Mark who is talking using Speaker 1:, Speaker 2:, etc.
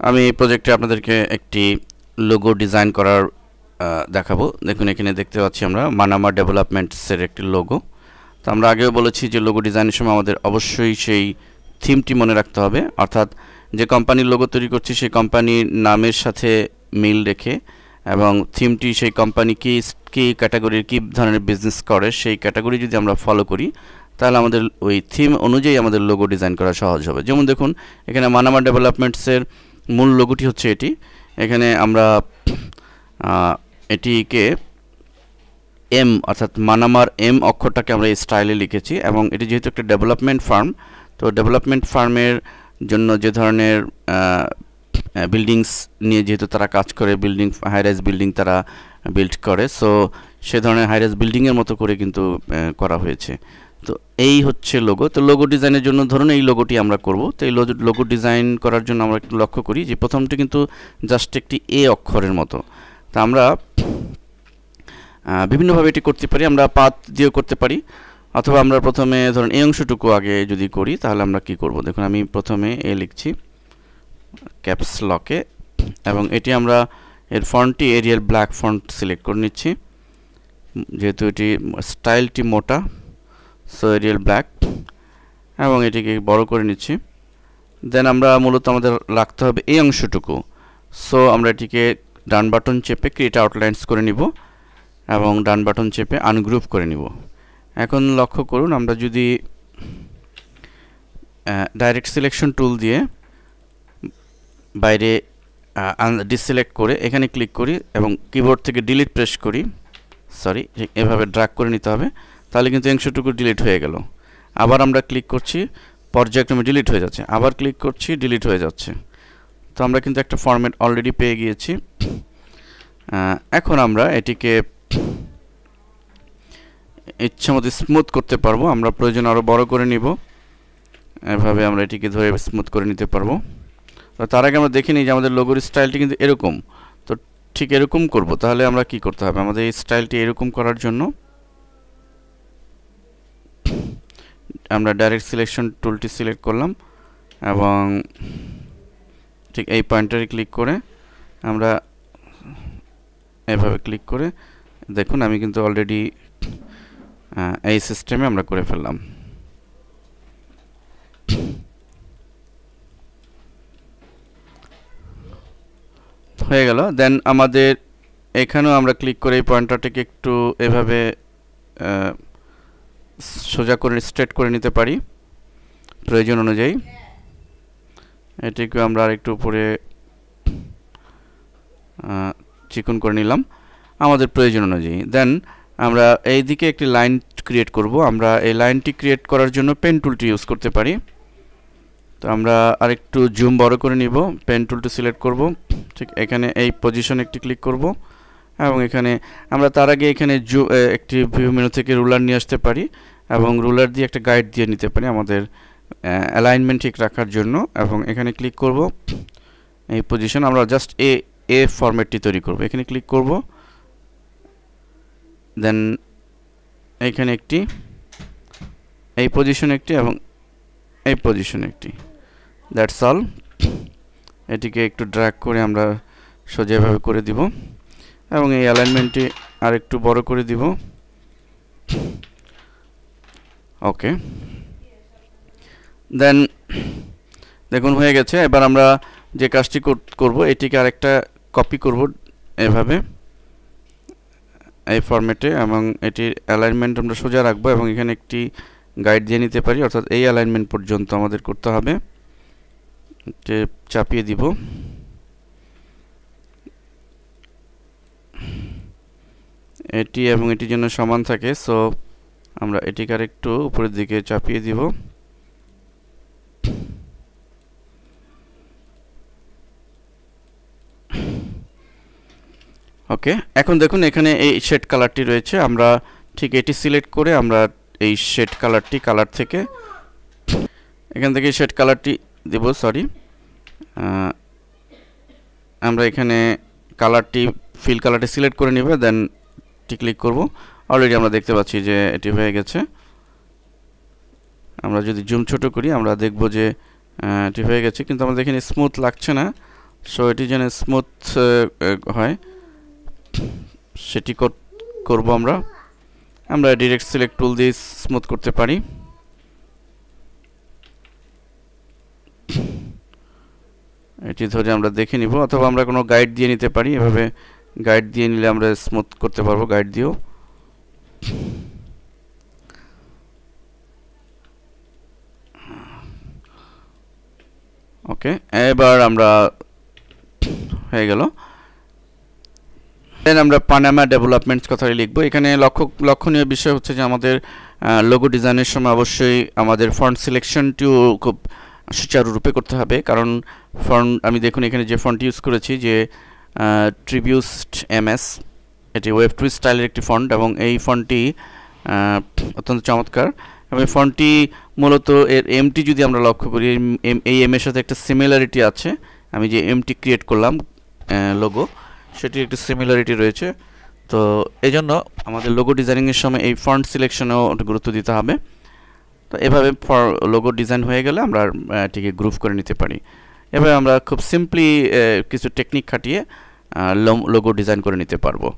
Speaker 1: আমি এই প্রজেক্টে আপনাদেরকে একটি লোগো ডিজাইন করার দেখাবো। দেখুন এখানে দেখতে পাচ্ছি আমরা মানামা ডেভেলপমেন্টসের একটি লোগো। তো আমরা আগেও বলেছি যে লোগো ডিজাইনের সময় আমাদের অবশ্যই সেই থিমটি মনে রাখতে হবে, অর্থাৎ যে কোম্পানির লোগো তৈরি করছি সেই কোম্পানির নামের সাথে মিল রেখে এবং থিমটি সেই কোম্পানি কী ক্যাটাগরির কী ধরনের বিজনেস করে সেই ক্যাটাগরি যদি আমরা ফলো করি তাহলে আমাদের ওই থিম অনুযায়ী আমাদের লোগো ডিজাইন করা সহজ হবে। যেমন দেখুন এখানে মানামা ডেভেলপমেন্টসের মূল লোগোটি হচ্ছে এটি। এখানে আমরা এটিকে এম অর্থাৎ মানামার এম অক্ষরটাকে আমরা এই স্টাইলে লিখেছি এবং এটি যেহেতু একটা ডেভেলপমেন্ট ফার্ম, তো ডেভেলপমেন্ট ফার্মের জন্য যে ধরনের বিল্ডিংস নিয়ে যেহেতু তারা কাজ করে, হাই রাইজ বিল্ডিং তারা বিল্ড করে, সো সে ধরনের হাই রাইজ বিল্ডিংয়ের মতো করে কিন্তু করা হয়েছে। তো এই হচ্ছে লোগো। তো লোগো ডিজাইনের জন্য ধরুন এই লোগোটি আমরা করব। তো এই লোগো ডিজাইন করার জন্য আমরা একটু লক্ষ্য করি যে প্রথমটি কিন্তু জাস্ট একটি এ অক্ষরের মতো। তা আমরা বিভিন্নভাবে এটি করতে পারি। আমরা পাত দিয়েও করতে পারি, অথবা আমরা প্রথমে ধরুন এই অংশটুকু আগে যদি করি তাহলে আমরা কি করব। দেখুন আমি প্রথমে এ লিখছি ক্যাপস লকে এবং এটি আমরা এর ফন্টটি এরিয়াল ব্ল্যাক ফন্ট সিলেক্ট করে নিচ্ছি, যেহেতু এটি স্টাইলটি মোটা, সো এরিয়াল ব্ল্যাক, এবং এটিকে বড় করে নিচ্ছি। দেন আমরা মূলত আমাদের রাখতে হবে এই অংশটুকু, সো আমরা এটিকে ডান বাটন চেপে ক্রিয়েট আউটলাইন্স করে নিব এবং ডান বাটন চেপে আনগ্রুপ করে নিব। এখন লক্ষ্য করুন আমরা যদি ডাইরেক্ট সিলেকশন টুল দিয়ে বাইরে ডিসিলেক্ট করে এখানে ক্লিক করি এবং কিবোর্ড থেকে ডিলিট প্রেস করি, সরি এভাবে ড্র্যাগ করে নিতে হবে, তাহলে কিন্তু অংশটুকু ডিলিট হয়ে গেল। আবার আমরা ক্লিক করছি, পর্যায়ক্রমে ডিলিট হয়ে যাচ্ছে, আবার ক্লিক করছি, ডিলিট হয়ে যাচ্ছে। তো আমরা কিন্তু একটা ফরম্যাট অলরেডি পেয়ে গিয়েছি। এখন আমরা এটিকে ইচ্ছামতো স্মুথ করতে পারবো। আমরা প্রয়োজন আরও বড় করে নিব, এভাবে আমরা এটিকে ধরে স্মুথ করে নিতে পারবো। তো তার আগে আমরা দেখে নিই যে আমাদের লোগোর স্টাইলটি কিন্তু এরকম, তো ঠিক এরকম করব। তাহলে আমরা কি করতে হবে, আমাদের এই স্টাইলটি এরকম করার জন্য আমরা ডাইরেক্ট সিলেকশন টুলটি সিলেক্ট করলাম এবং ঠিক এই পয়েন্টারে ক্লিক করে আমরা এভাবে ক্লিক করে দেখুন আমি কিন্তু অলরেডি এই সিস্টেমে আমরা করে ফেললাম। হয়ে গেল। দেন আমাদের এখানেও আমরা ক্লিক করে এই পয়েন্টারটাকে একটু এভাবে সোজা করে স্ট্রেট করে নিতে পারি প্রয়োজন অনুযায়ী। এটিকে আমরা আরেকটু উপরে চিকন করে নিলাম আমাদের প্রয়োজন অনুযায়ী। দেন আমরা এই দিকে একটি লাইন ক্রিয়েট করব। আমরা এই লাইনটি ক্রিয়েট করার জন্য পেন টুলটি ইউজ করতে পারি। তো আমরা আরেকটু জুম বড় করে নিব, পেন টুলটি সিলেক্ট করব, ঠিক এখানে এই পজিশনে একটি ক্লিক করব এবং এখানে আমরা তার আগে এখানে একটি ভিউ মেনু থেকে রুলার নিয়ে আসতে পারি এবং রুলার দিয়ে একটা গাইড দিয়ে নিতে পারি আমাদের অ্যালাইনমেন্ট ঠিক রাখার জন্য। এবং এখানে ক্লিক করব এই পজিশন, আমরা জাস্ট এ ফরম্যাটটি তৈরি করব। এখানে ক্লিক করব, দেন এইখানে একটি, এই পজিশন একটি এবং এই পজিশন একটি, দ্যাটস অল। এটিকে একটু ড্র্যাগ করে আমরা সোজাভাবে করে দিব এবং এই অ্যালাইনমেন্টটি আর একটু বড় করে দিব। ওকে, দেন দেখুন হয়ে গেছে। এবার আমরা যে কাজটি করব এটিকে আরেকটা কপি করব এভাবে এই ফরম্যাটে এবং এটির অ্যালাইনমেন্ট আমরা সোজা রাখবো এবং এখানে একটি গাইড দিয়ে নিতে পারি, অর্থাৎ এই অ্যালাইনমেন্ট পর্যন্ত আমাদের করতে হবে। চাপিয়ে দিব, এটি এবং এটি যেন সমান থাকে, সো আমরা এটিকে আর একটু উপরের দিকে চাপিয়ে দিব। ওকে, এখন দেখুন এখানে এই শেড কালারটি রয়েছে, আমরা ঠিক এটি সিলেক্ট করে আমরা এই শেড কালারটি কালার থেকে এখান থেকে শেড কালারটি দেব, সরি আমরা এখানে কালারটি ফিল কালারটি সিলেক্ট করে নিব, দেন ক্লিক করব। অলরেডি আমরা দেখতে পাচ্ছি যে এটি হয়ে গেছে। আমরা যদি জুম ছোট করি আমরা দেখব যে এটি হয়ে গেছে, কিন্তু আমাদের এখানে স্মুথ লাগছে না, সো এটি যেন স্মুথ হয় সেটি করব আমরা ডিরেক্ট সিলেক্ট টুল দিয়ে স্মুথ করতে পারি। এটি ধরে আমরা দেখে নিব, অথবা আমরা কোনো গাইড দিয়ে নিতে পারি। এভাবে গাইড দিয়ে নিলে আমরা স্মুথ করতে পারবো গাইড দিয়েও। ওকে, এবার আমরা হয়ে গেল। দেন আমরা পানামা ডেভেলপমেন্টস কথাই লিখব। এখানে লক্ষণীয় বিষয় হচ্ছে যে আমাদের লোগো ডিজাইনের সময় অবশ্যই আমাদের ফন্ট সিলেকশনটিও খুব সুচারুরূপে করতে হবে, কারণ ফন্ট আমি দেখুন এখানে যে ফন্ট ইউজ করেছি যে ট্রিবিউস্ট এমএস, এটি ওয়েব টু স্টাইলের একটি ফন্ট এবং এই ফন্টটি অত্যন্ত চমৎকার। এবং এই ফন্টটি মূলত এর এমটি যদি আমরা লক্ষ্য করি, এই এম এর সাথে একটা সিমিলারিটি আছে। আমি যে এমটি ক্রিয়েট করলাম লোগো, সেটির একটি সিমিলারিটি রয়েছে। তো এই জন্য আমাদের লোগো ডিজাইনিংয়ের সময় এই ফন্ট সিলেকশনেও গুরুত্ব দিতে হবে। তো এভাবে লোগো ডিজাইন হয়ে গেলে আমরা এটিকে গ্রুপ করে নিতে পারি। এভাবে আমরা খুব সিম্পলি কিছু টেকনিক খাটিয়ে লোগো ডিজাইন করে নিতে পারবো।